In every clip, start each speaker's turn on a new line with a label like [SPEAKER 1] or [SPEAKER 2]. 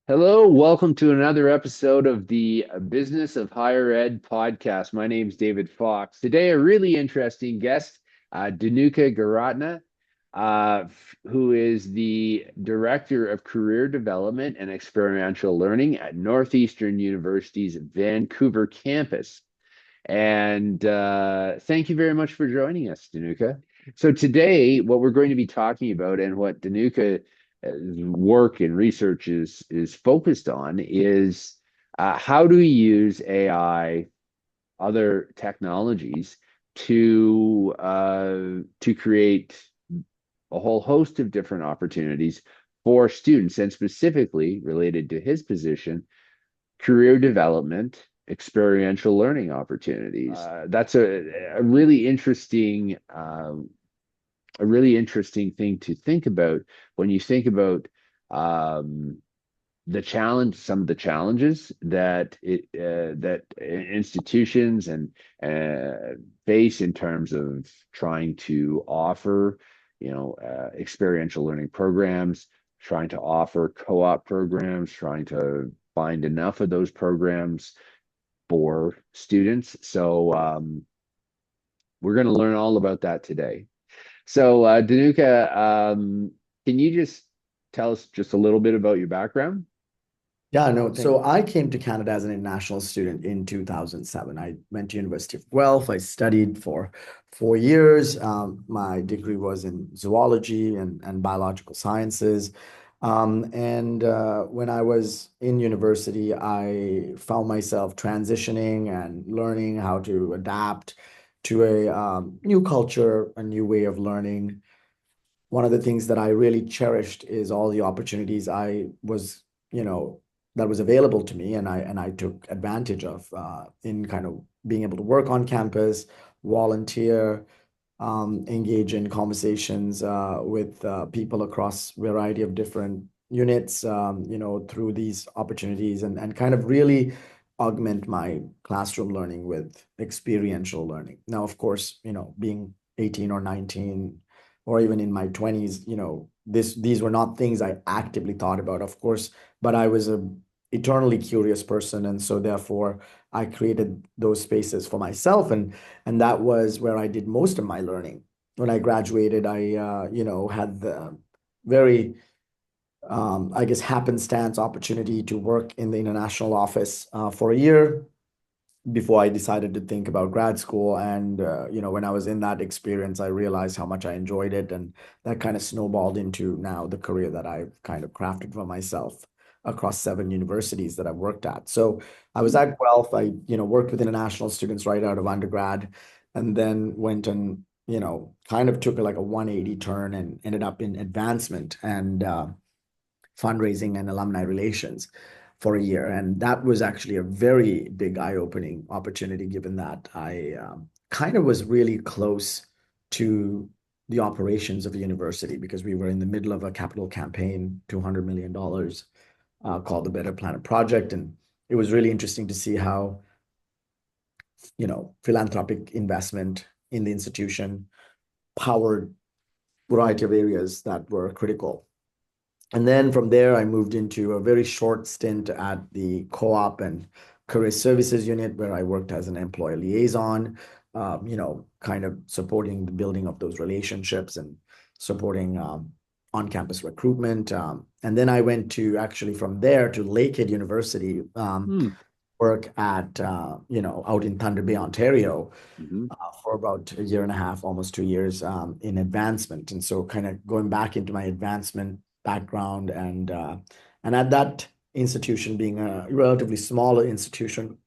[SPEAKER 1] Hello, welcome to another episode of the Business of Higher Ed podcast. My name's David Fox. Today, a really interesting guest, Dinuka Garatna, who is the Director of Career Development and Experiential Learning at Northeastern University's Vancouver campus. And thank you very much for joining us, Dinuka. So today, what we're going to be talking about and what Dinuka work and research is focused on is how do we use AI, other technologies to create a whole host of different opportunities for students, and specifically related to his position, career development, experiential learning opportunities. That's a really interesting thing to think about when you think about um, some of the challenges that institutions and face in terms of trying to offer, experiential learning programs, trying to offer co-op programs, trying to find enough of those programs for students. So we're going to learn all about that today. So, Danuka, can you just tell us just a little bit about your background?
[SPEAKER 2] Yeah, no. So I came to Canada as an international student in 2007. I went to University of Guelph. I studied for 4 years. My degree was in zoology and biological sciences. And when I was in university, I found myself transitioning and learning how to adapt to a new culture, a new way of learning. One of the things that I really cherished is all the opportunities I was, you know, that was available to me, and I took advantage of in kind of being able to work on campus, volunteer, engage in conversations with people across a variety of different units, through these opportunities, and kind of really augment my classroom learning with experiential learning. Now, of course, being 18 or 19 or even in my 20s, these were not things I actively thought about, of course, but I was a eternally curious person, and so therefore I created those spaces for myself, and that was where I did most of my learning. When I graduated, I had the very I guess happenstance opportunity to work in the international office for a year before I decided to think about grad school. And when I was in that experience, I realized how much I enjoyed it, and that kind of snowballed into now the career that I've kind of crafted for myself across 7 universities that I've worked at. So I was at Guelph. I worked with international students right out of undergrad, and then went and kind of took like a 180 turn and ended up in advancement and fundraising and alumni relations for a year. And that was actually a very big eye-opening opportunity, given that I kind of was really close to the operations of the university because we were in the middle of a capital campaign, $200 million, called the Better Planet Project. And it was really interesting to see how, philanthropic investment in the institution powered a variety of areas that were critical. And then from there, I moved into a very short stint at the co-op and career services unit where I worked as an employee liaison, kind of supporting the building of those relationships and supporting on-campus recruitment. And then I went to actually from there to Lakehead University,
[SPEAKER 1] Hmm.
[SPEAKER 2] work at, out in Thunder Bay, Ontario,
[SPEAKER 1] Mhm.
[SPEAKER 2] for about a year and a half, almost 2 years, in advancement. And so kind of going back into my advancement background, and at that institution being a relatively smaller institution,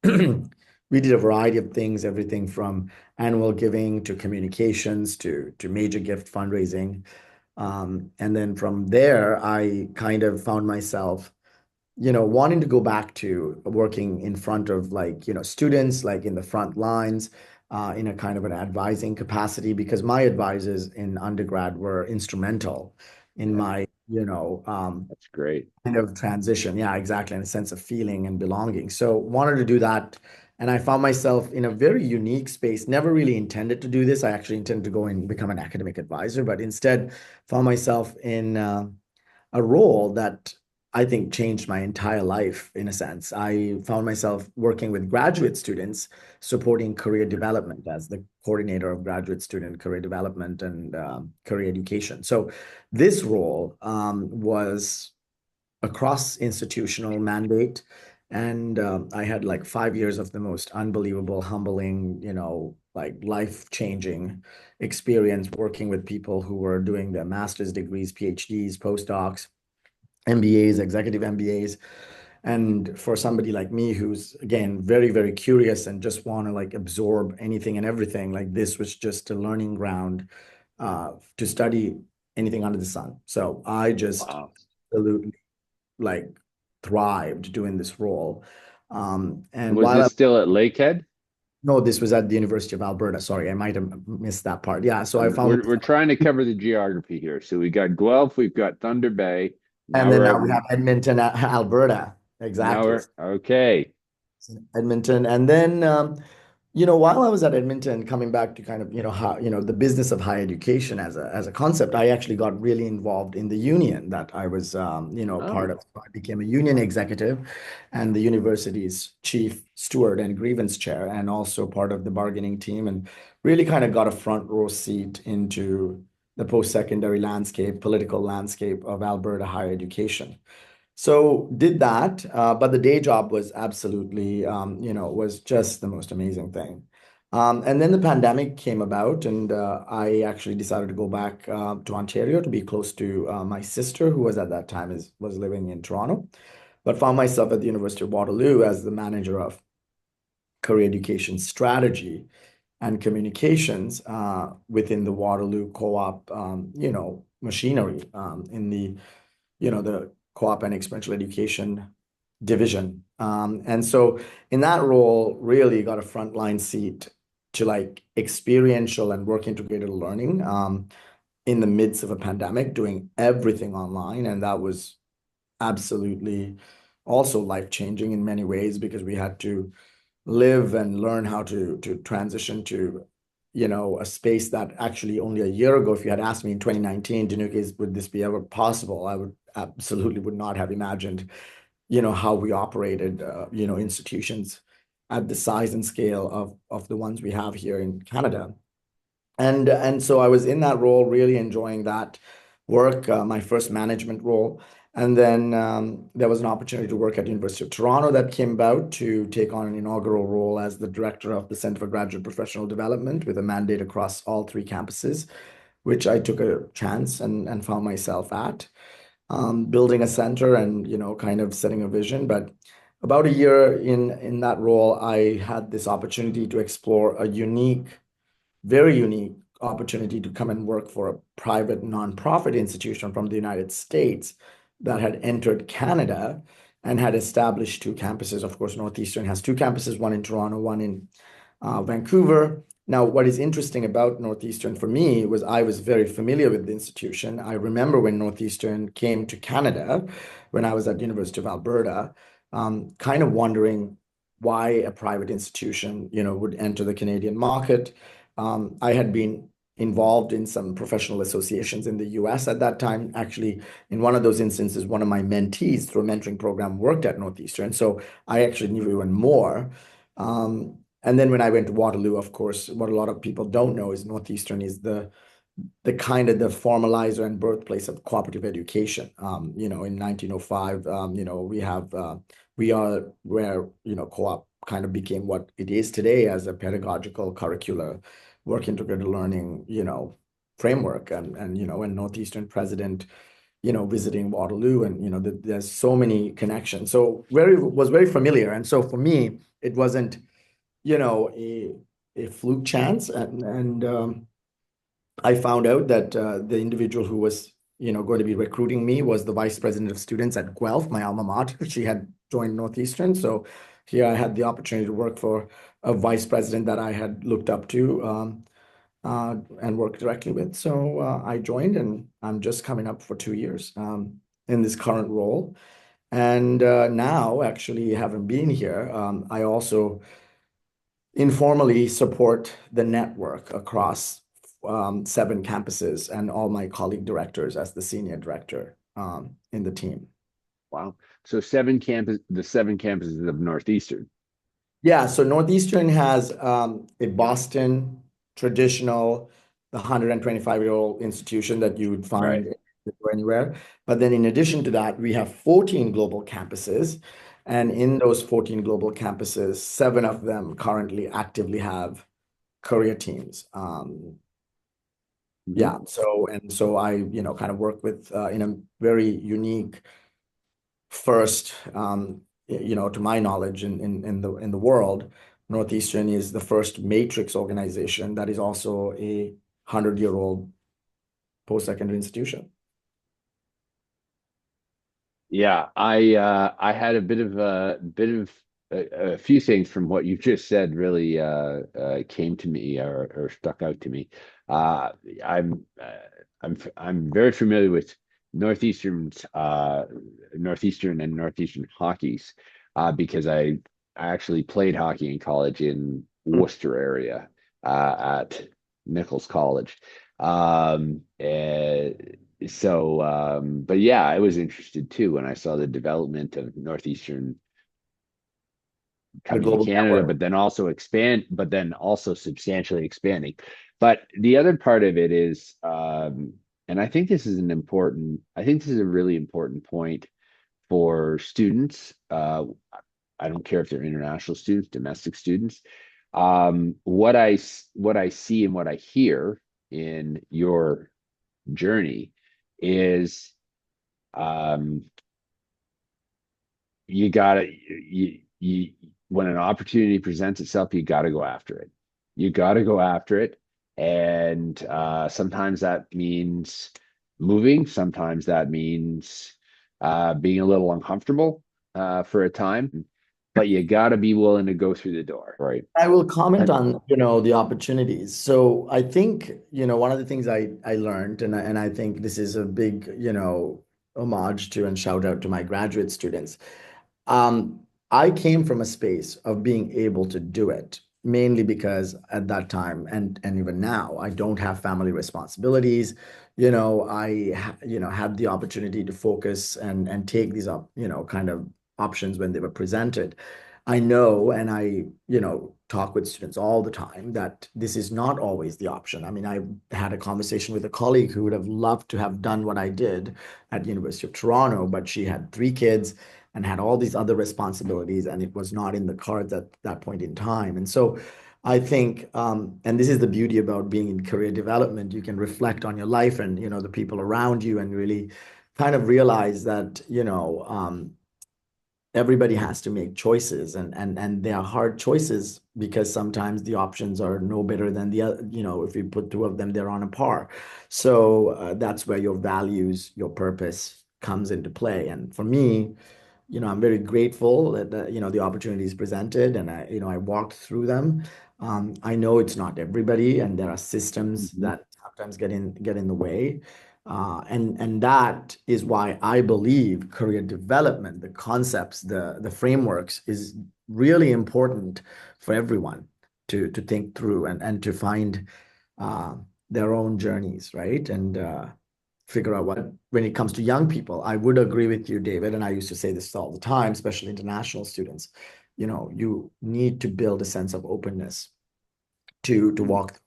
[SPEAKER 2] we did a variety of things, everything from annual giving to communications to major gift fundraising. And then from there, I kind of found myself wanting to go back to working in front of students, like in the front lines, in a kind of an advising capacity, because my advisors in undergrad were instrumental in
[SPEAKER 1] Yeah,
[SPEAKER 2] my,
[SPEAKER 1] that's great.
[SPEAKER 2] kind of transition. Yeah, exactly. And a sense of feeling and belonging. So wanted to do that. And I found myself in a very unique space, never really intended to do this. I actually intended to go and become an academic advisor, but instead found myself in a role that I think, changed my entire life in a sense. I found myself working with graduate students, supporting career development as the coordinator of graduate student career development and career education. So this role was a cross-institutional mandate. And I had like 5 years of the most unbelievable, humbling, like life-changing experience working with people who were doing their master's degrees, PhDs, postdocs, MBAs, executive MBAs. And for somebody like me, who's again very, very curious and just want to like absorb anything and everything, like this was just a learning ground to study anything under the sun. So I just
[SPEAKER 1] Wow.
[SPEAKER 2] absolutely like thrived doing this role. And
[SPEAKER 1] Was
[SPEAKER 2] while I
[SPEAKER 1] this still at Lakehead?
[SPEAKER 2] no, this was at the University of Alberta. Sorry, I might have missed that part. Yeah, so I found
[SPEAKER 1] We're trying to cover the geography here. So we got Guelph, we've got Thunder Bay.
[SPEAKER 2] and
[SPEAKER 1] Now
[SPEAKER 2] then
[SPEAKER 1] we're
[SPEAKER 2] now
[SPEAKER 1] at
[SPEAKER 2] we have Edmonton, Alberta.
[SPEAKER 1] now
[SPEAKER 2] Exactly.
[SPEAKER 1] we're okay.
[SPEAKER 2] Edmonton. And then, while I was at Edmonton, coming back to kind of, how, the business of higher education as a concept, I actually got really involved in the union that I was, part
[SPEAKER 1] Oh,
[SPEAKER 2] of. So I became a union executive and the university's chief steward and grievance chair, and also part of the bargaining team, and really kind of got a front row seat into the post-secondary landscape, political landscape of Alberta higher education. So did that, but the day job was absolutely, was just the most amazing thing. And then the pandemic came about, and I actually decided to go back to Ontario to be close to my sister, who was at that time was living in Toronto, but found myself at the University of Waterloo as the manager of career education strategy and communications within the Waterloo Co-op, machinery in the co-op and experiential education division. And so in that role, really got a frontline seat to like experiential and work integrated learning in the midst of a pandemic, doing everything online. And that was absolutely also life-changing in many ways because we had to live and learn how to transition to a space that actually only a year ago, if you had asked me in 2019, Dinuka, would this be ever possible? I would absolutely would not have imagined, how we operated, institutions at the size and scale of the ones we have here in Canada. And so I was in that role, really enjoying that work, my first management role. And then there was an opportunity to work at the University of Toronto that came about to take on an inaugural role as the director of the Center for Graduate Professional Development with a mandate across all three campuses, which I took a chance and found myself at building a center and kind of setting a vision. But about a year in that role, I had this opportunity to explore a very unique opportunity to come and work for a private nonprofit institution from the United States that had entered Canada and had established two campuses. Of course, Northeastern has two campuses, one in Toronto, one in Vancouver. Now, what is interesting about Northeastern for me was I was very familiar with the institution. I remember when Northeastern came to Canada, when I was at the University of Alberta, kind of wondering why a private institution, would enter the Canadian market. I had been involved in some professional associations in the US at that time. Actually, in one of those instances, one of my mentees through a mentoring program worked at Northeastern. So I actually knew even more. And then when I went to Waterloo, of course, what a lot of people don't know is Northeastern is the kind of the formalizer and birthplace of cooperative education. In 1905, we are where, co-op kind of became what it is today as a pedagogical curricular work integrated learning, framework. And Northeastern president, visiting Waterloo and, there's so many connections. So was very familiar. And so for me, it wasn't, a fluke chance. And I found out that the individual who was, going to be recruiting me was the vice president of students at Guelph, my alma mater. She had joined Northeastern. So here I had the opportunity to work for a vice president that I had looked up to and work directly with. So I joined, and I'm just coming up for 2 years in this current role. And now, actually, having been here, I also informally support the network across 7 campuses and all my colleague directors as the senior director in the team.
[SPEAKER 1] Wow. So the seven campuses of Northeastern.
[SPEAKER 2] Yeah, so Northeastern has a Boston traditional, the 125-year-old institution that you would
[SPEAKER 1] Right.
[SPEAKER 2] find anywhere. But then in addition to that, we have 14 global campuses. And in those 14 global campuses, seven of them currently actively have career teams.
[SPEAKER 1] Hmm.
[SPEAKER 2] Yeah, so I, kind of work with in a very unique first, to my knowledge, in the world, Northeastern is the first matrix organization that is also a 100-year-old post-secondary institution.
[SPEAKER 1] Yeah, I had a a few things from what you just said really came to me or stuck out to me. Uh, I'm I'm very familiar with Northeastern's Northeastern and Northeastern hockey's because I actually played hockey in college in
[SPEAKER 2] Hmm.
[SPEAKER 1] Worcester area at Nichols College. But yeah, I was interested too when I saw the development of Northeastern
[SPEAKER 2] The
[SPEAKER 1] coming to
[SPEAKER 2] global
[SPEAKER 1] Canada,
[SPEAKER 2] network.
[SPEAKER 1] but then also substantially expanding. But the other part of it is, and I think this is a really important point for students. I don't care if they're international students, domestic students. What I see and what I hear in your journey is um, you gotta you when an opportunity presents itself, you gotta go after it. You gotta go after it, and sometimes that means moving. Sometimes that means being a little uncomfortable for a time, but you gotta be willing to go through the door, right?
[SPEAKER 2] I will comment
[SPEAKER 1] And
[SPEAKER 2] on, the opportunities. So I think, one of the things I learned, and I think this is a big, homage to and shout out to my graduate students. I came from a space of being able to do it, mainly because at that time and even now, I don't have family responsibilities. Had the opportunity to focus and take these up, kind of options when they were presented. I know, and talk with students all the time that this is not always the option. I mean, I had a conversation with a colleague who would have loved to have done what I did at University of Toronto, but she had three kids and had all these other responsibilities, and it was not in the cards at that point in time. And so I think, and this is the beauty about being in career development, you can reflect on your life and, the people around you and really kind of realize that, everybody has to make choices and they are hard choices because sometimes the options are no better than the other. If you put two of them, they're on a par. So that's where your values, your purpose comes into play. And for me, I'm very grateful that the opportunities presented, and I walked through them. I know it's not everybody, and there are systems
[SPEAKER 1] Mhm.
[SPEAKER 2] that sometimes get in the way. And that is why I believe career development, the concepts, the frameworks is really important for everyone to think through and to find uh, their own journeys, right? And figure out what, when it comes to young people, I would agree with you, David, and I used to say this all the time, especially international students. You need to build a sense of openness to walk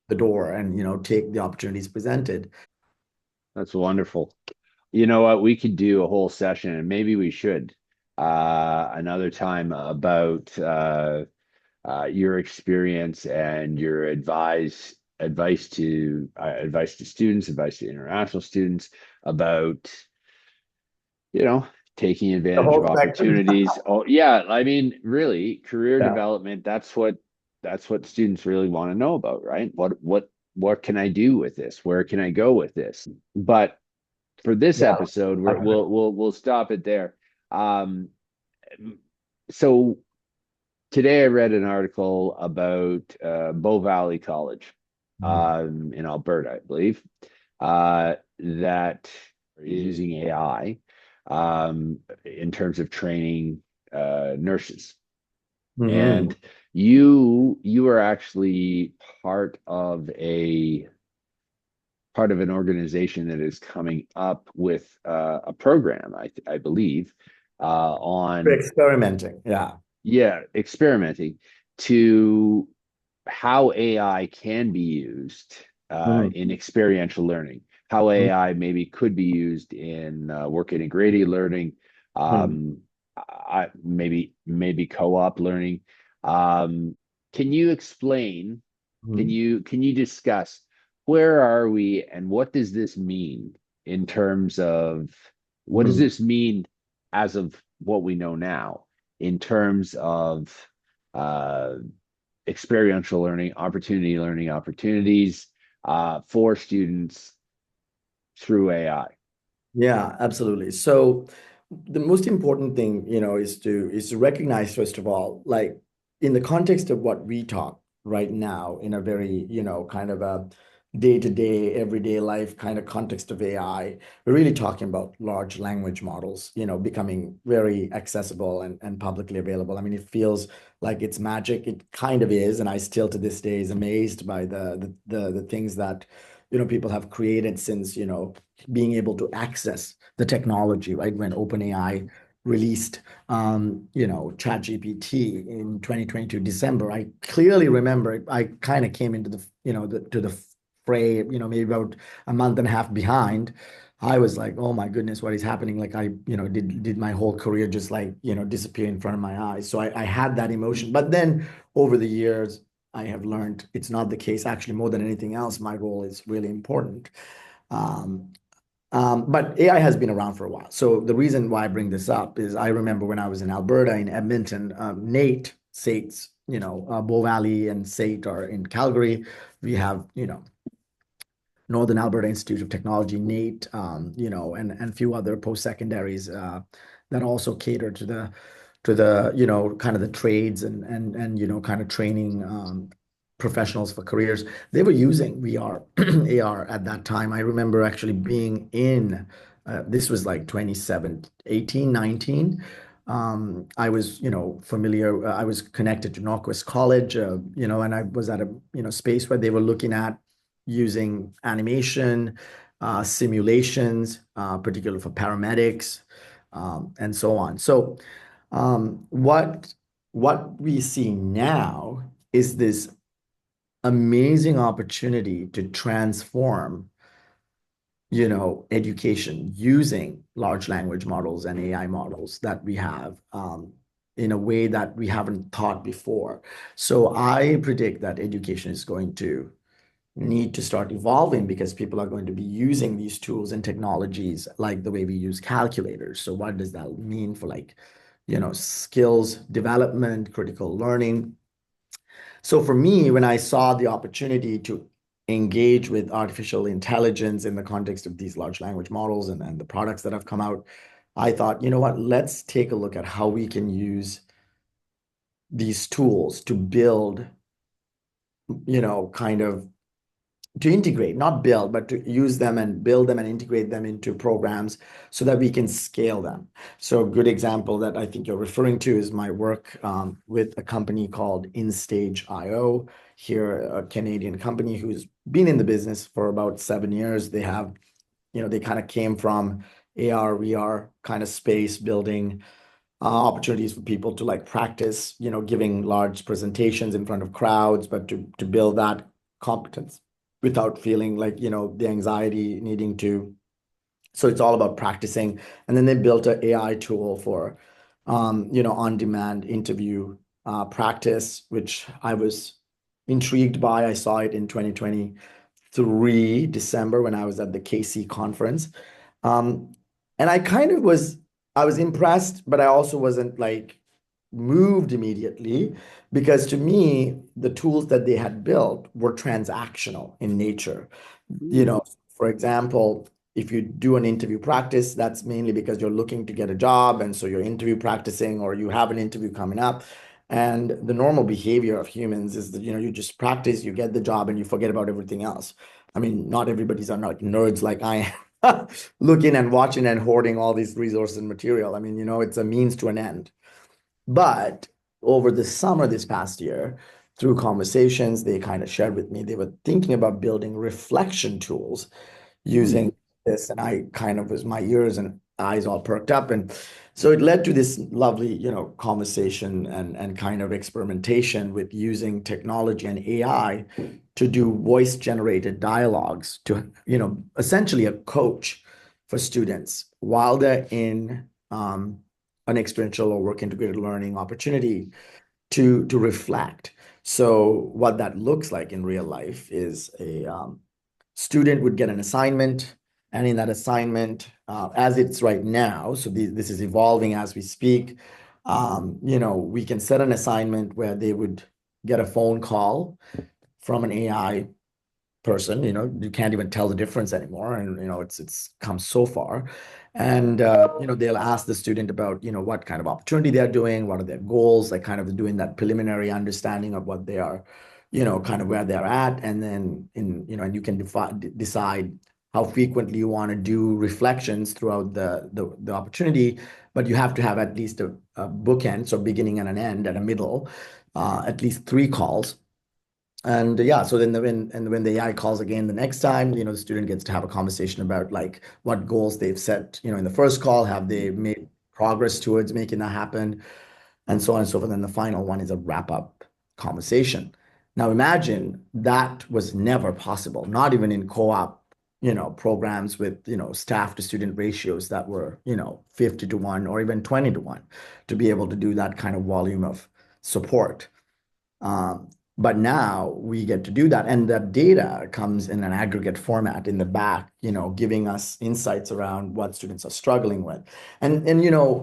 [SPEAKER 2] the door and take the opportunities presented.
[SPEAKER 1] That's wonderful. You know what? We could do a whole session, and maybe we should another time about your experience and your advice to students, advice to international students about you know taking
[SPEAKER 2] The
[SPEAKER 1] advantage of
[SPEAKER 2] whole spectrum.
[SPEAKER 1] opportunities. Oh yeah, I mean, really, career
[SPEAKER 2] Yeah.
[SPEAKER 1] development. That's what students really want to know about, right? What can I do with this? Where can I go with this? But for this
[SPEAKER 2] Yeah.
[SPEAKER 1] episode,
[SPEAKER 2] I agree.
[SPEAKER 1] we'll stop it there. Um, so today I read an article about Bow Valley College
[SPEAKER 2] Mhm.
[SPEAKER 1] in Alberta, I believe, that is using AI in terms of training nurses.
[SPEAKER 2] Mhm.
[SPEAKER 1] And you are actually part of a part of an organization that is coming up with a program, I believe, on
[SPEAKER 2] Experimenting. Yeah.
[SPEAKER 1] yeah, experimenting to how AI can be used
[SPEAKER 2] Mhm.
[SPEAKER 1] in experiential learning, how
[SPEAKER 2] Mhm.
[SPEAKER 1] AI maybe could be used in work integrated learning,
[SPEAKER 2] Mhm.
[SPEAKER 1] um, maybe co-op learning. Um, can you explain?
[SPEAKER 2] Mhm.
[SPEAKER 1] Can you discuss where are we and what does this mean in terms of what does
[SPEAKER 2] Mhm.
[SPEAKER 1] this mean as of what we know now in terms of uh, experiential learning opportunities for students through AI.
[SPEAKER 2] Yeah, absolutely. So the most important thing, is to recognize, first of all, like in the context of what we talk right now, in a very, kind of a day-to-day, everyday life kind of context of AI, we're really talking about large language models, becoming very accessible and publicly available. I mean, it feels like it's magic. It kind of is, and I still to this day is amazed by the things that people have created since being able to access the technology, right? When OpenAI released, ChatGPT in 2022 December, I clearly remember I kind of came into to the fray, maybe about a month and a half behind. I was like, oh my goodness, what is happening? Like I, did my whole career just like, disappear in front of my eyes. So I had that emotion. But then over the years, I have learned it's not the case. Actually, more than anything else, my role is really important. Um, but AI has been around for a while. So the reason why I bring this up is I remember when I was in Alberta, in Edmonton, Nate, Sates, Bow Valley and Sate are in Calgary. We have, Northern Alberta Institute of Technology, NATE, and a few other post-secondaries that also cater to the kind of the trades and kind of training professionals for careers. They were using VR, AR at that time. I remember actually being in this was like 2018, 19. I was, familiar. I was connected to Northwest College, and I was at a, space where they were looking at using animation, simulations, particularly for paramedics, and so on. So, what we see now is this amazing opportunity to transform, education using large language models and AI models that we have in a way that we haven't thought before. So I predict that education is going to need to start evolving because people are going to be using these tools and technologies like the way we use calculators. So what does that mean for like, skills development, critical learning? So for me, when I saw the opportunity to engage with artificial intelligence in the context of these large language models and the products that have come out, I thought, you know what, let's take a look at how we can use these tools to build, kind of to integrate, not build, but to use them and build them and integrate them into programs so that we can scale them. So a good example that I think you're referring to is my work with a company called Instage.io here, a Canadian company who's been in the business for about 7 years. They have, they kind of came from AR, VR kind of space building opportunities for people to like practice, giving large presentations in front of crowds, but to build that competence without feeling like, the anxiety needing to. So it's all about practicing. And then they built an AI tool for, on-demand interview practice, which I was intrigued by. I saw it in 2023, December, when I was at the KC conference. Um, and I was impressed, but I also wasn't like moved immediately because to me, the tools that they had built were transactional in nature. You
[SPEAKER 1] Mm.
[SPEAKER 2] know, for example, if you do an interview practice, that's mainly because you're looking to get a job. And so you're interview practicing or you have an interview coming up. And the normal behavior of humans is that, you just practice, you get the job, and you forget about everything else. I mean, not everybody's are not nerds like I am, looking and watching and hoarding all these resources and material. I mean, it's a means to an end. But over the summer this past year, through conversations, they kind of shared with me they were thinking about building reflection tools
[SPEAKER 1] Hmm.
[SPEAKER 2] using this, and I kind of was my ears and eyes all perked up, and so it led to this lovely, conversation and kind of experimentation with using technology and AI to do voice generated dialogues to, essentially a coach for students while they're in an experiential or work integrated learning opportunity to reflect. So what that looks like in real life is a student would get an assignment, and in that assignment, as it's right now, so this is evolving as we speak. We can set an assignment where they would get a phone call from an AI person. You can't even tell the difference anymore, and it's come so far. And they'll ask the student about what kind of opportunity they're doing, what are their goals, like kind of doing that preliminary understanding of what they are, kind of where they're at. And then and you can decide how frequently you want to do reflections throughout the opportunity, but you have to have at least a bookend, so beginning and an end and a middle, at least 3 calls. And yeah, so then when the AI calls again the next time, the student gets to have a conversation about like what goals they've set, in the first call, have they made progress towards making that happen, and so on and so forth. And the final one is a wrap-up conversation. Now imagine that was never possible, not even in co-op, programs with, staff to student ratios that were, 50 to 1 or even 20 to 1 to be able to do that kind of volume of support. Um, but now we get to do that. And that data comes in an aggregate format in the back, giving us insights around what students are struggling with. And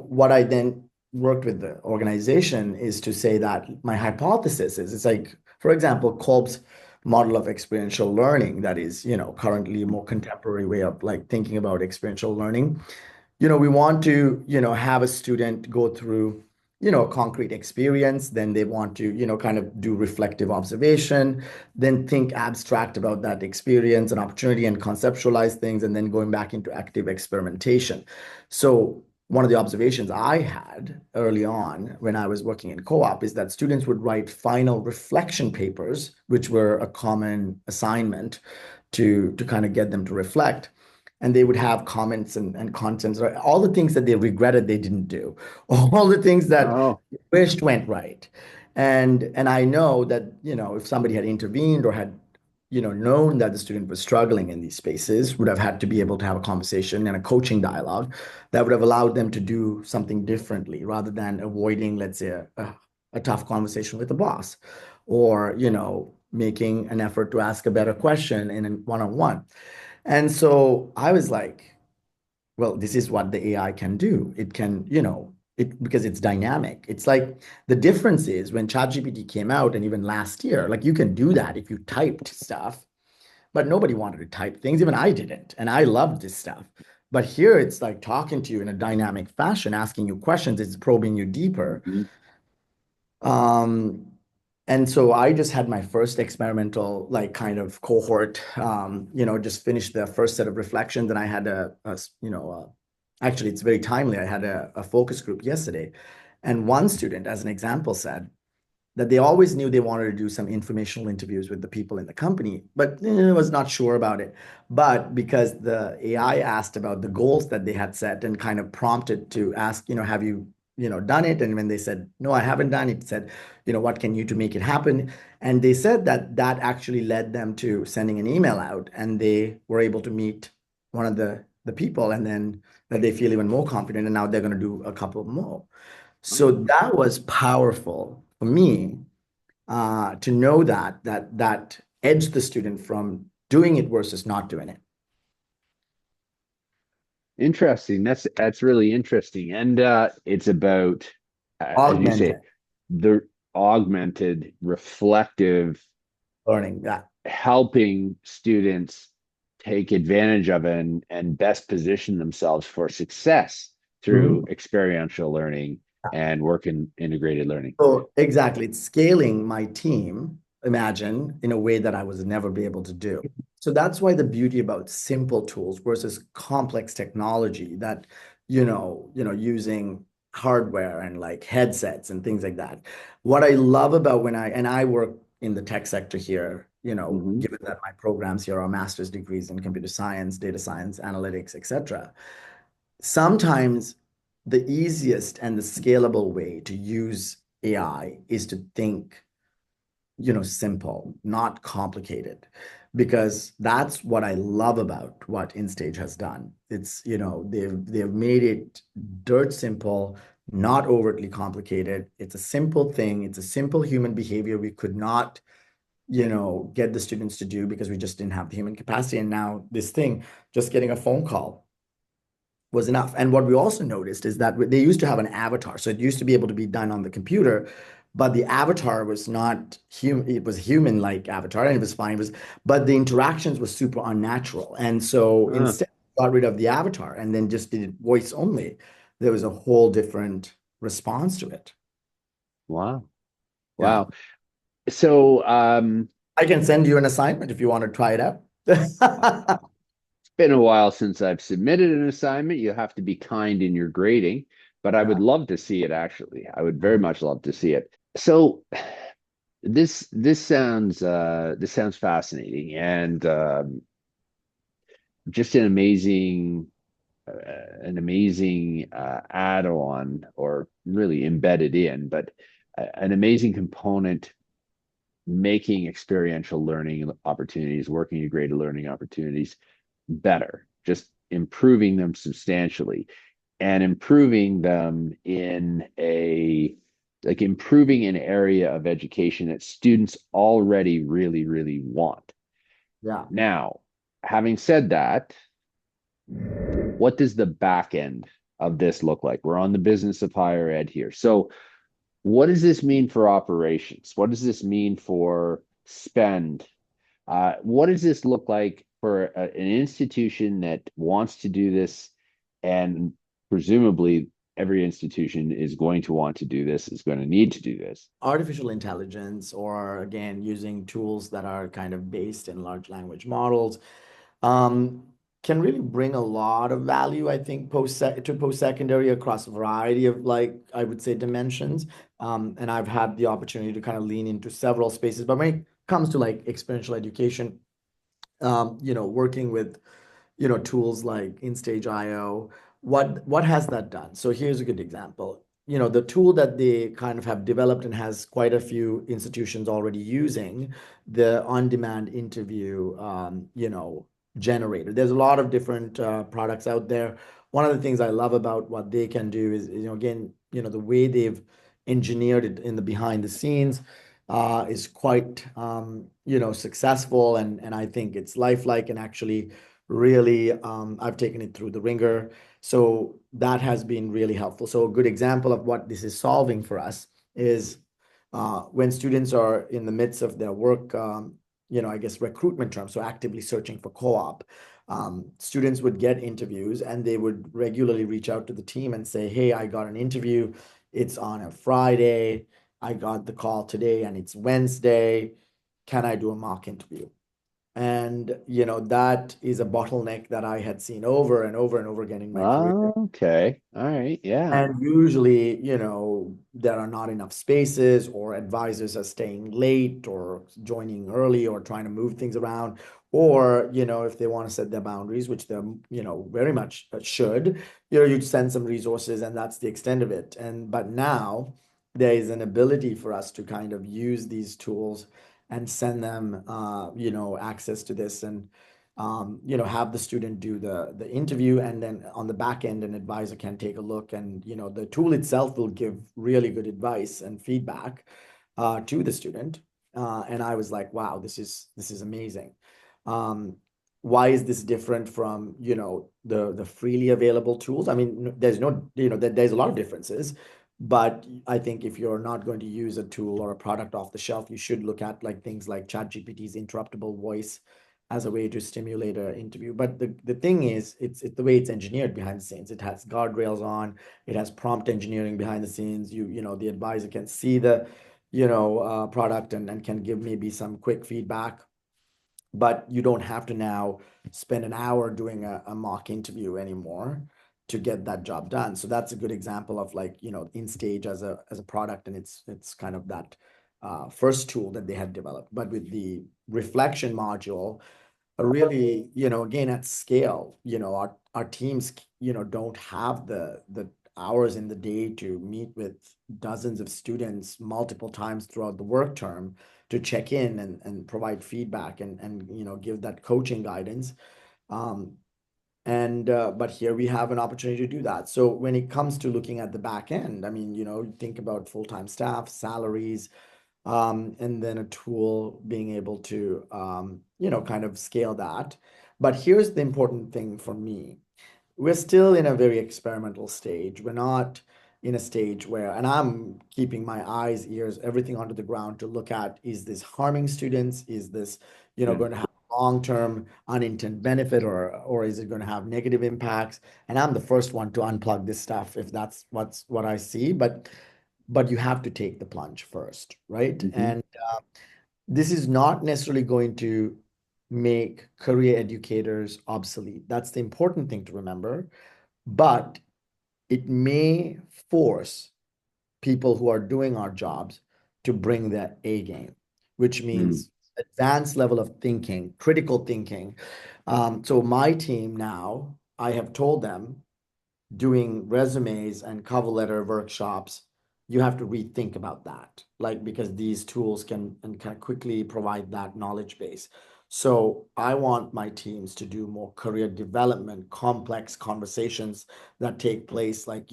[SPEAKER 2] what I then worked with the organization is to say that my hypothesis is it's like, for example, Kolb's model of experiential learning that is, currently a more contemporary way of like thinking about experiential learning. We want to, have a student go through, a concrete experience, then they want to, kind of do reflective observation, then think abstract about that experience and opportunity and conceptualize things, and then going back into active experimentation. So one of the observations I had early on when I was working in co-op is that students would write final reflection papers, which were a common assignment to kind of get them to reflect, and they would have comments and contents, right? All the things that they regretted they didn't do, all the things that
[SPEAKER 1] Oh,
[SPEAKER 2] wished went right. And I know that, if somebody had intervened or had, known that the student was struggling in these spaces, would have had to be able to have a conversation and a coaching dialogue that would have allowed them to do something differently rather than avoiding, let's say, a tough conversation with the boss, or, making an effort to ask a better question in a one-on-one. And so I was like, well, this is what the AI can do. It can, because it's dynamic. It's like the difference is when ChatGPT came out, and even last year, like you can do that if you typed stuff, but nobody wanted to type things. Even I didn't. And I loved this stuff. But here it's like talking to you in a dynamic fashion, asking you questions, it's probing you deeper.
[SPEAKER 1] mhm.
[SPEAKER 2] Um, and so I just had my first experimental, like kind of cohort, just finished the first set of reflections. And I had actually, it's very timely. I had a focus group yesterday. And one student, as an example, said that they always knew they wanted to do some informational interviews with the people in the company, but was not sure about it. But because the AI asked about the goals that they had set and kind of prompted to ask, have you, done it? And when they said, no, I haven't done it, said, what can you do to make it happen? And they said that that actually led them to sending an email out, and they were able to meet one of the people, and then that they feel even more confident, and now they're going to do a couple more. So
[SPEAKER 1] Oh,
[SPEAKER 2] that was powerful for me, to know that edged the student from doing it versus not doing it.
[SPEAKER 1] interesting. That's really interesting. And it's about, as you say,
[SPEAKER 2] Augmented
[SPEAKER 1] the augmented, reflective,
[SPEAKER 2] learning. Yeah.
[SPEAKER 1] helping students take advantage of and best position themselves for success through
[SPEAKER 2] Mhm.
[SPEAKER 1] experiential learning and work in integrated learning.
[SPEAKER 2] So exactly, it's scaling my team, imagine, in a way that I was never be able to do. So that's why the beauty about simple tools versus complex technology that, using hardware and like headsets and things like that. What I love about when I work in the tech sector here,
[SPEAKER 1] Hmm.
[SPEAKER 2] given that my programs here are master's degrees in computer science, data science, analytics, etc. Sometimes the easiest and the scalable way to use AI is to think, simple, not complicated, because that's what I love about what Instage has done. It's, they've made it dirt simple, not overtly complicated. It's a simple thing. It's a simple human behavior we could not, get the students to do because we just didn't have the human capacity. And now this thing, just getting a phone call was enough. And what we also noticed is that they used to have an avatar. So it used to be able to be done on the computer, but the avatar was not human. It was human-like avatar, and it was fine. But the interactions were super unnatural. And so
[SPEAKER 1] Ah,
[SPEAKER 2] instead, got rid of the avatar and then just did it voice only. There was a whole different response to it.
[SPEAKER 1] wow.
[SPEAKER 2] Yeah.
[SPEAKER 1] Wow. So,
[SPEAKER 2] I can send you an assignment if you want to try it out.
[SPEAKER 1] it's been a while since I've submitted an assignment. You have to be kind in your grading, but I would
[SPEAKER 2] Yeah.
[SPEAKER 1] love to see it actually. I would very much love to see it. So this sounds fascinating and just an amazing add-on or really embedded in, but an amazing component making experiential learning opportunities, working integrated learning opportunities better, just improving them substantially and improving them in a like improving an area of education that students already really, really want.
[SPEAKER 2] Yeah.
[SPEAKER 1] Now, having said that, what does the back end of this look like? We're on the business of higher ed here. So, what does this mean for operations? What does this mean for spend? What does this look like for an institution that wants to do this? And presumably, every institution is going to want to do this, is going to need to do this.
[SPEAKER 2] Artificial intelligence, or again, using tools that are kind of based in large language models, um, can really bring a lot of value, I think, to post-secondary across a variety of, like, I would say, dimensions. And I've had the opportunity to kind of lean into several spaces. But when it comes to like experiential education, working with tools like Instage.io. What has that done? So here's a good example. The tool that they kind of have developed and has quite a few institutions already using, the on-demand interview, generator. There's a lot of different products out there. One of the things I love about what they can do is, again, the way they've engineered it in the behind the scenes is quite, successful, and I think it's lifelike and actually really, I've taken it through the ringer. So that has been really helpful. So a good example of what this is solving for us is when students are in the midst of their work, I guess recruitment terms, so actively searching for co-op. Students would get interviews and they would regularly reach out to the team and say, hey, I got an interview. It's on a Friday. I got the call today and it's Wednesday. Can I do a mock interview? And, that is a bottleneck that I had seen over and over and over again in my career.
[SPEAKER 1] Okay. All right. Yeah.
[SPEAKER 2] And usually, there are not enough spaces, or advisors are staying late or joining early or trying to move things around. Or, if they want to set their boundaries, which they're, very much should, you'd send some resources and that's the extent of it. But now there is an ability for us to kind of use these tools and send them, access to this, and have the student do the interview, and then on the back end, an advisor can take a look, and the tool itself will give really good advice and feedback to the student. And I was like, wow, this is amazing. Um, why is this different from the freely available tools? I mean, there's no, there's a lot of differences. But I think if you're not going to use a tool or a product off the shelf, you should look at like things like ChatGPT's interruptible voice as a way to stimulate an interview. But the thing is, it's the way it's engineered behind the scenes. It has guardrails on, it has prompt engineering behind the scenes. The advisor can see the, product, and can give maybe some quick feedback. But you don't have to now spend an hour doing a mock interview anymore to get that job done. So that's a good example of like, Instage as a product, and it's kind of that first tool that they had developed. But with the reflection module, really, again, at scale, our teams, don't have the hours in the day to meet with dozens of students multiple times throughout the work term to check in and provide feedback and give that coaching guidance. Um, and but here we have an opportunity to do that. So when it comes to looking at the back end, I mean, think about full-time staff, salaries, and then a tool being able to, kind of scale that. But here's the important thing for me. We're still in a very experimental stage. We're not in a stage where, and I'm keeping my eyes, ears, everything onto the ground to look at, is this harming students? Is this,
[SPEAKER 1] Yeah.
[SPEAKER 2] going to have long-term unintended benefit, or is it going to have negative impacts? And I'm the first one to unplug this stuff if that's what I see. But you have to take the plunge first, right?
[SPEAKER 1] Mhm.
[SPEAKER 2] And this is not necessarily going to make career educators obsolete. That's the important thing to remember. But it may force people who are doing our jobs to bring their A game, which
[SPEAKER 1] Mm.
[SPEAKER 2] means advanced level of thinking, critical thinking. So my team now, I have told them, doing resumes and cover letter workshops, you have to rethink about that, like, because these tools can quickly provide that knowledge base. So I want my teams to do more career development, complex conversations that take place, like,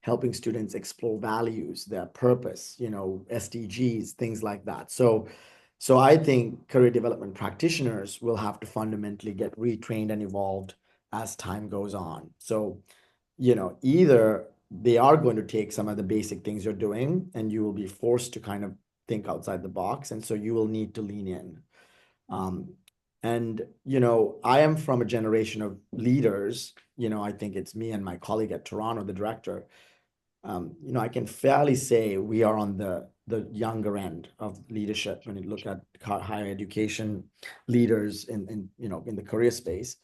[SPEAKER 2] helping students explore values, their purpose, SDGs, things like that. So I think career development practitioners will have to fundamentally get retrained and evolved as time goes on. So either they are going to take some of the basic things you're doing and you will be forced to kind of think outside the box. And so you will need to lean in. Um, and, I am from a generation of leaders. I think it's me and my colleague at Toronto, the director. I can fairly say we are on the younger end of leadership when you look at higher education leaders in the career space.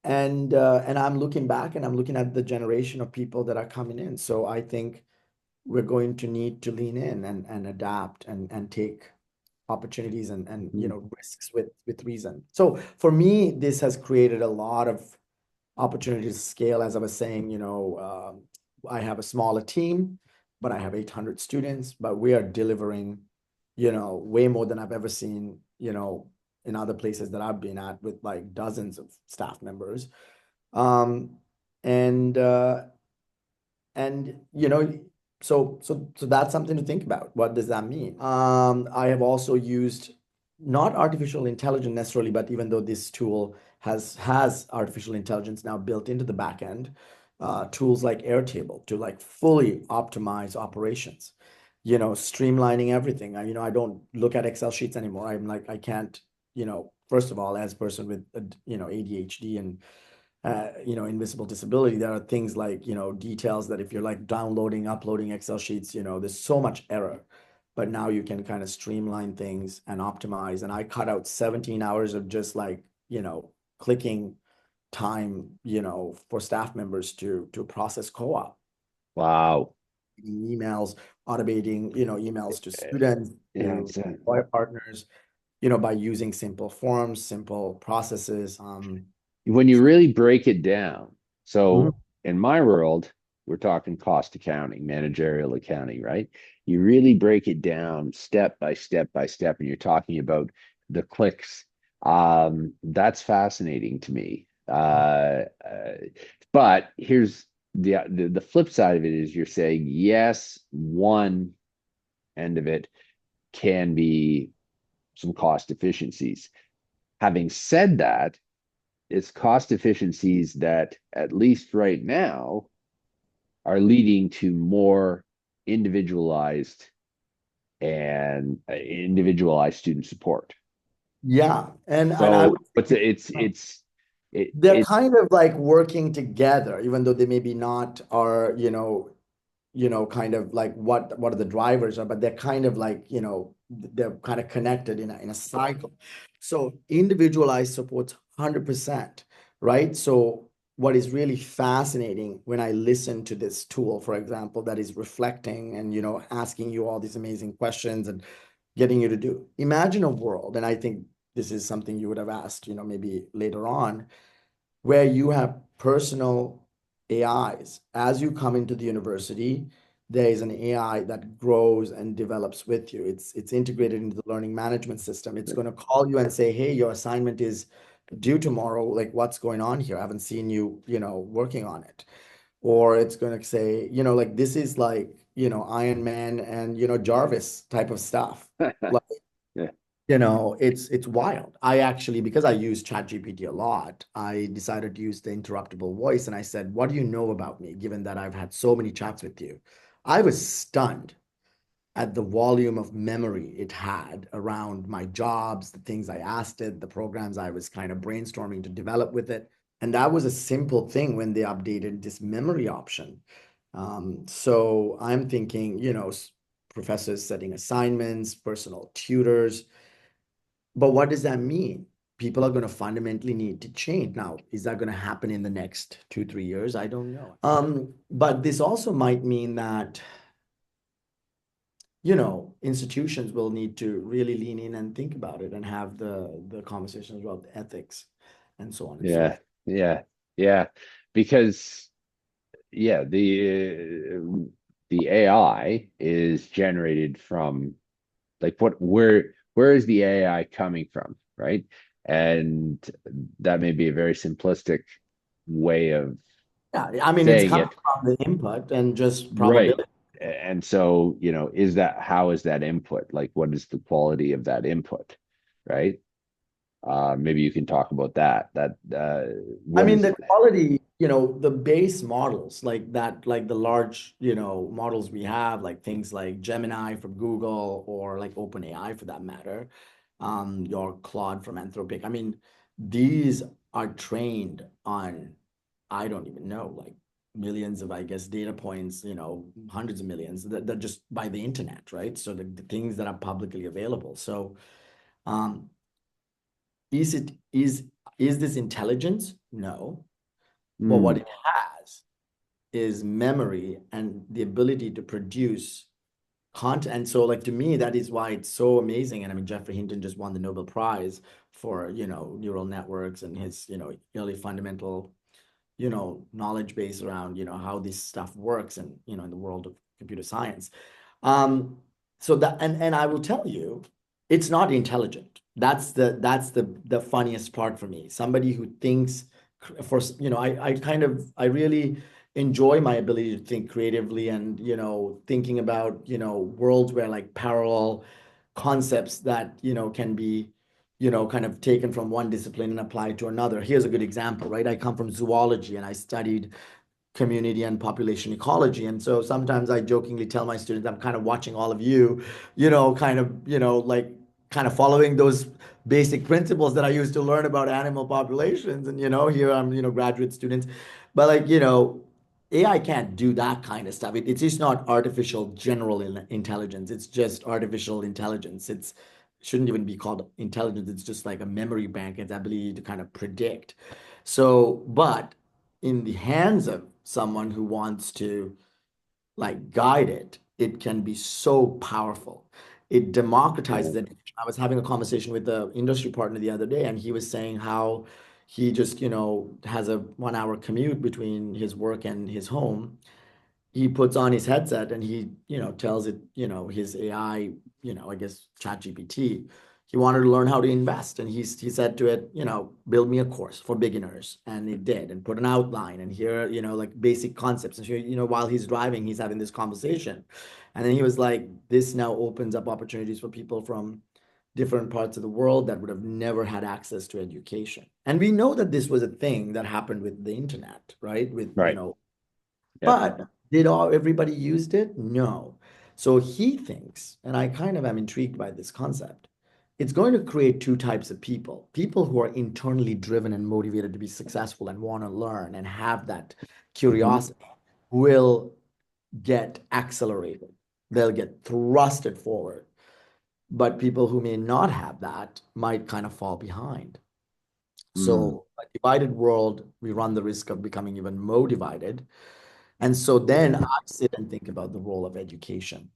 [SPEAKER 2] And I'm looking back and I'm looking at the generation of people that are coming in. So I think we're going to need to lean in and adapt and take opportunities and
[SPEAKER 1] Mm.
[SPEAKER 2] risks with reason. So for me, this has created a lot of opportunities to scale. As I was saying, I have a smaller team, but I have 800 students, but we are delivering, way more than I've ever seen, in other places that I've been at, with like dozens of staff members. Um, and and so that's something to think about. What does that mean? I have also used, not artificial intelligence necessarily, but even though this tool has artificial intelligence now built into the back end, tools like Airtable to like fully optimize operations, streamlining everything. I don't look at Excel sheets anymore. I'm like, I can't, first of all, as a person with ADHD and invisible disability, there are things like, details that if you're like downloading, uploading Excel sheets, there's so much error. But now you can kind of streamline things and optimize. And I cut out 17 hours of just like, clicking time, for staff members to process co-op,
[SPEAKER 1] Wow.
[SPEAKER 2] emails, automating, emails to
[SPEAKER 1] Uh,
[SPEAKER 2] students,
[SPEAKER 1] Yeah,
[SPEAKER 2] to
[SPEAKER 1] it's
[SPEAKER 2] employer partners, by using simple forms, simple processes.
[SPEAKER 1] when you really break it down.
[SPEAKER 2] Mhm.
[SPEAKER 1] So in my world, we're talking cost accounting, managerial accounting, right? You really break it down step by step by step, and you're talking about the clicks. That's fascinating to me. But here's the flip side of it is you're saying yes, one end of it can be some cost efficiencies. Having said that, it's cost efficiencies that, at least right now, are leading to more individualized and individualized student support.
[SPEAKER 2] Yeah, and I
[SPEAKER 1] So
[SPEAKER 2] would
[SPEAKER 1] it's
[SPEAKER 2] say they're
[SPEAKER 1] it
[SPEAKER 2] kind of like working together, even though they maybe not are, kind of like what are the drivers are, but they're kind of like, they're kind of connected in a cycle. So individualized supports 100%, right? So what is really fascinating when I listen to this tool, for example, that is reflecting and, asking you all these amazing questions and getting you to do. Imagine a world, and I think this is something you would have asked, maybe later on, where you have personal AIs. As you come into the university, there is an AI that grows and develops with you. It's integrated into the learning management system. It's going to call you and say, "Hey, your assignment is due tomorrow. Like, what's going on here? I haven't seen you, working on it." Or it's going to say, like this is like, Iron Man and, Jarvis type of stuff. Like,
[SPEAKER 1] Yeah.
[SPEAKER 2] it's wild. I actually, because I use ChatGPT a lot, I decided to use the interruptible voice. And I said, "What do you know about me, given that I've had so many chats with you?" I was stunned at the volume of memory it had around my jobs, the things I asked it, the programs I was kind of brainstorming to develop with it. And that was a simple thing when they updated this memory option. So I'm thinking, professors setting assignments, personal tutors, but what does that mean? People are going to fundamentally need to change. Now, is that going to happen in the next 2, 3 years? I don't know. But this also might mean that, institutions will need to really lean in and think about it and have the conversations about the ethics and so on and so
[SPEAKER 1] Yeah.
[SPEAKER 2] forth.
[SPEAKER 1] Yeah. Yeah. Because yeah, the AI is generated from like where is the AI coming from, right? And that may be a very simplistic way of
[SPEAKER 2] Yeah, I mean, it's
[SPEAKER 1] saying
[SPEAKER 2] coming
[SPEAKER 1] it,
[SPEAKER 2] from the input and just
[SPEAKER 1] right?
[SPEAKER 2] probability.
[SPEAKER 1] And so, is that how is that input? Like, what is the quality of that input, right? Maybe you can talk about that.
[SPEAKER 2] I
[SPEAKER 1] What
[SPEAKER 2] mean,
[SPEAKER 1] is
[SPEAKER 2] the quality, the base models like that, like the large, models we have, like things like Gemini from Google or like OpenAI for that matter, your Claude from Anthropic. I mean, these are trained on, I don't even know, like millions of, I guess, data points, hundreds of millions that just by the internet, right? So the things that are publicly available. So, um, is it is this intelligence? No. But what
[SPEAKER 1] Hmm.
[SPEAKER 2] it has is memory and the ability to produce content. And so, like, to me, that is why it's so amazing. And I mean, Jeffrey Hinton just won the Nobel Prize for, neural networks and his, early fundamental, knowledge base around, how this stuff works and, in the world of computer science. Um, so that and I will tell you, it's not intelligent. That's the funniest part for me. Somebody who thinks for I really enjoy my ability to think creatively and thinking about worlds where like parallel concepts that can be kind of taken from one discipline and applied to another. Here's a good example, right? I come from zoology and I studied community and population ecology. And so sometimes I jokingly tell my students, I'm kind of watching all of you, kind of, like kind of following those basic principles that I used to learn about animal populations. And, here I'm, graduate students. But like, AI can't do that kind of stuff. It's just not artificial general intelligence. It's just artificial intelligence. It's shouldn't even be called intelligence. It's just like a memory bank, its ability to kind of predict. So, but in the hands of someone who wants to like guide it, it can be so powerful. It democratizes
[SPEAKER 1] Yeah.
[SPEAKER 2] it. I was having a conversation with the industry partner the other day, and he was saying how he just, has a 1 hour commute between his work and his home. He puts on his headset and he, tells it, his AI, I guess ChatGPT, he wanted to learn how to invest. And he said to it, build me a course for beginners. And it did, and put an outline and here, like basic concepts. And here, while he's driving, he's having this conversation. And then he was like, this now opens up opportunities for people from different parts of the world that would have never had access to education. And we know that this was a thing that happened with the internet, right? With,
[SPEAKER 1] Right. Yep.
[SPEAKER 2] but did everybody used it? No. So he thinks, and I kind of am intrigued by this concept. It's going to create two types of people: people who are internally driven and motivated to be successful and want to learn and have that
[SPEAKER 1] Hmm.
[SPEAKER 2] curiosity will get accelerated. They'll get thrusted forward. But people who may not have that might kind of fall behind.
[SPEAKER 1] Mm.
[SPEAKER 2] So a divided world, we run the risk of becoming even more divided. And so then I sit and think about the role of education.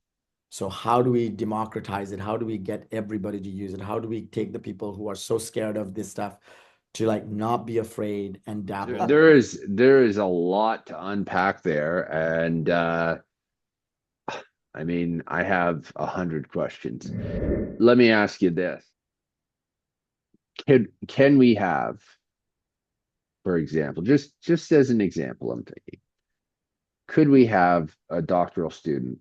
[SPEAKER 2] So how do we democratize it? How do we get everybody to use it? How do we take the people who are so scared of this stuff to like not be afraid and dabble?
[SPEAKER 1] There is a lot to unpack there, and I mean, I have 100 questions. Let me ask you this: can we have, for example, just as an example, I'm thinking, could we have a doctoral student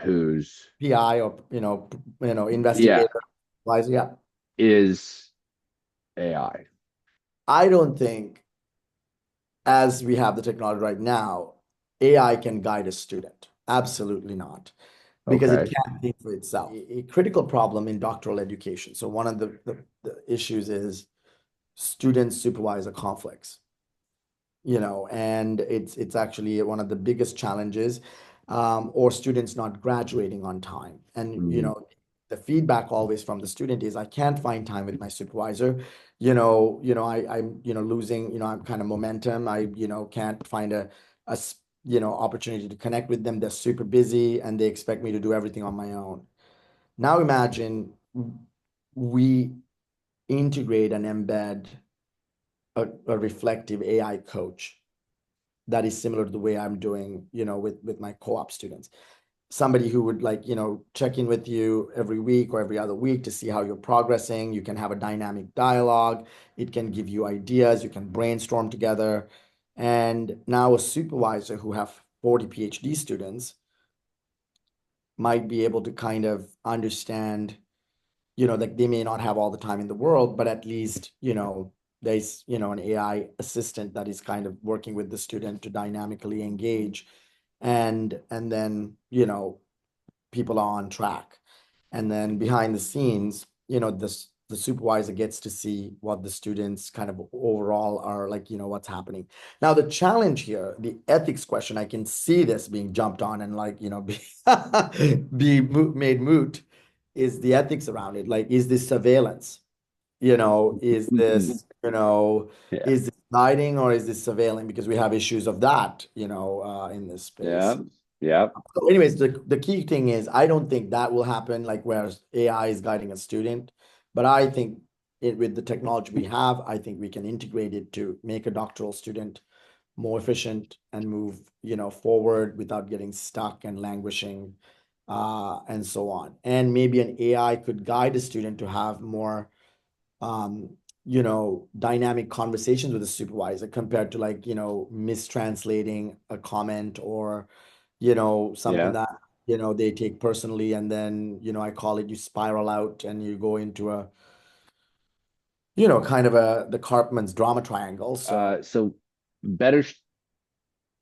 [SPEAKER 1] who's,
[SPEAKER 2] PI or
[SPEAKER 1] yeah,
[SPEAKER 2] investigator wise, yeah.
[SPEAKER 1] is AI?
[SPEAKER 2] I don't think as we have the technology right now, AI can guide a student. Absolutely not. Because it
[SPEAKER 1] Okay.
[SPEAKER 2] can't think for itself. A critical problem in doctoral education. So one of the issues is student supervisor conflicts, and it's actually one of the biggest challenges, or students not graduating on time. And
[SPEAKER 1] Mhm.
[SPEAKER 2] the feedback always from the student is, I can't find time with my supervisor. I'm losing, I'm kind of momentum. I can't find opportunity to connect with them. They're super busy and they expect me to do everything on my own. Now imagine we integrate and embed a reflective AI coach that is similar to the way I'm doing, with my co-op students. Somebody who would like, check in with you every week or every other week to see how you're progressing. You can have a dynamic dialogue. It can give you ideas. You can brainstorm together. And now a supervisor who have 40 PhD students might be able to kind of understand, like they may not have all the time in the world, but at least, there's, an AI assistant that is kind of working with the student to dynamically engage, and then, people are on track. And then behind the scenes, the supervisor gets to see what the students kind of overall are like, what's happening. Now, the challenge here, the ethics question, I can see this being jumped on and like, made moot, is the ethics around it. Like, is this surveillance? Is this,
[SPEAKER 1] Yeah.
[SPEAKER 2] is this guiding or is this surveilling? Because we have issues of that, in this space.
[SPEAKER 1] Yeah. Yeah.
[SPEAKER 2] So anyways, the key thing is I don't think that will happen, like where AI is guiding a student, but I think with the technology we have, I think we can integrate it to make a doctoral student more efficient and move, forward without getting stuck and languishing, and so on. And maybe an AI could guide a student to have more, um, dynamic conversations with a supervisor compared to like, mistranslating a comment or, something
[SPEAKER 1] Yeah.
[SPEAKER 2] that, they take personally. And then, I call it, you spiral out and you go into a, kind of the Karpman's drama triangle. So
[SPEAKER 1] So better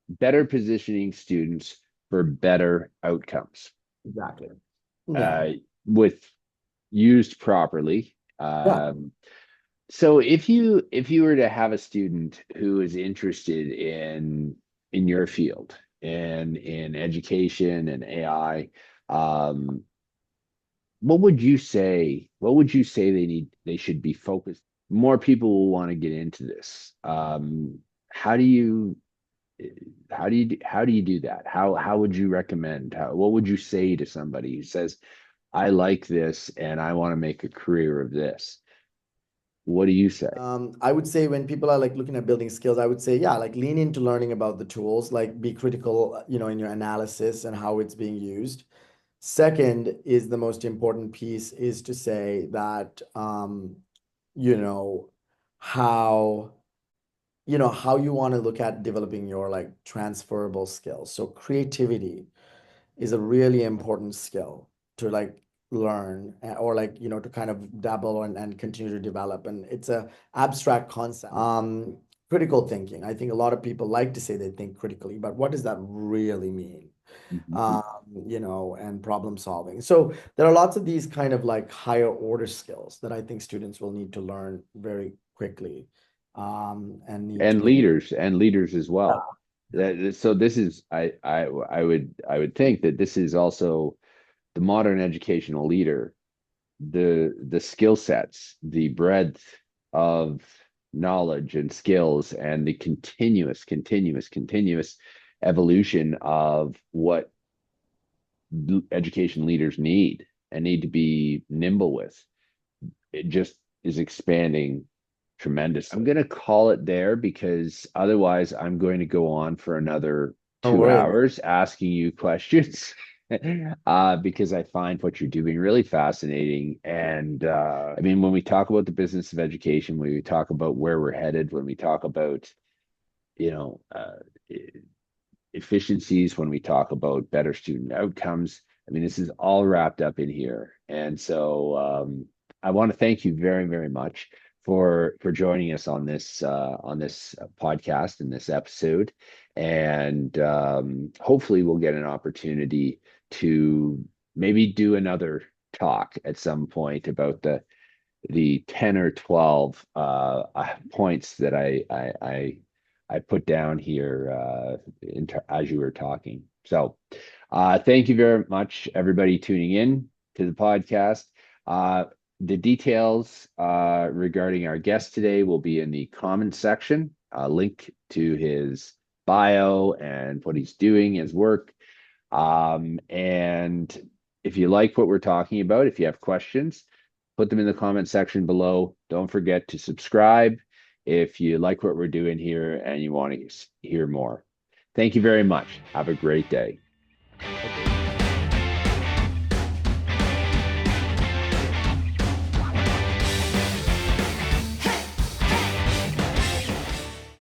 [SPEAKER 1] better positioning students for better outcomes,
[SPEAKER 2] exactly. Yeah.
[SPEAKER 1] uh, with used properly.
[SPEAKER 2] Yeah.
[SPEAKER 1] So if you were to have a student who is interested in your field and in education and AI, um, what would you say they should be focused? More people will want to get into this. How do you how do you do that? How would you recommend? What would you say to somebody who says, I like this and I want to make a career of this? What do you say?
[SPEAKER 2] I would say when people are like looking at building skills, I would say, yeah, like lean into learning about the tools, like be critical, in your analysis and how it's being used. Second is the most important piece is to say that, you know, how, how you want to look at developing your like transferable skills. So creativity is a really important skill to like learn, or like, to kind of dabble and continue to develop. And it's a abstract concept. Critical thinking. I think a lot of people like to say they think critically, but what does that really mean?
[SPEAKER 1] Mhm.
[SPEAKER 2] um, and problem solving. So there are lots of these kind of like higher order skills that I think students will need to learn very quickly, and need to
[SPEAKER 1] And
[SPEAKER 2] make.
[SPEAKER 1] leaders as well.
[SPEAKER 2] Yeah.
[SPEAKER 1] So this is I would think that this is also the modern educational leader, the skill sets, the breadth of knowledge and skills and the continuous evolution of what education leaders need and need to be nimble with. It just is expanding tremendously. I'm going to call it there because otherwise I'm going to go on for another
[SPEAKER 2] Don't
[SPEAKER 1] two
[SPEAKER 2] worry.
[SPEAKER 1] hours asking you questions. Because I find what you're doing really fascinating. And I mean, when we talk about the business of education, when we talk about where we're headed, when we talk about, you know, efficiencies, when we talk about better student outcomes, I mean, this is all wrapped up in here. And so I want to thank you very, very much for joining us on this podcast and this episode. And hopefully we'll get an opportunity to maybe do another talk at some point about the 10 or 12 points that I put down here as you were talking. So thank you very much, everybody tuning in to the podcast. The details regarding our guest today will be in the comments section, a link to his bio and what he's doing, his work. And if you like what we're talking about, if you have questions, put them in the comment section below. Don't forget to subscribe if you like what we're doing here and you want to hear more. Thank you very much. Have a great day.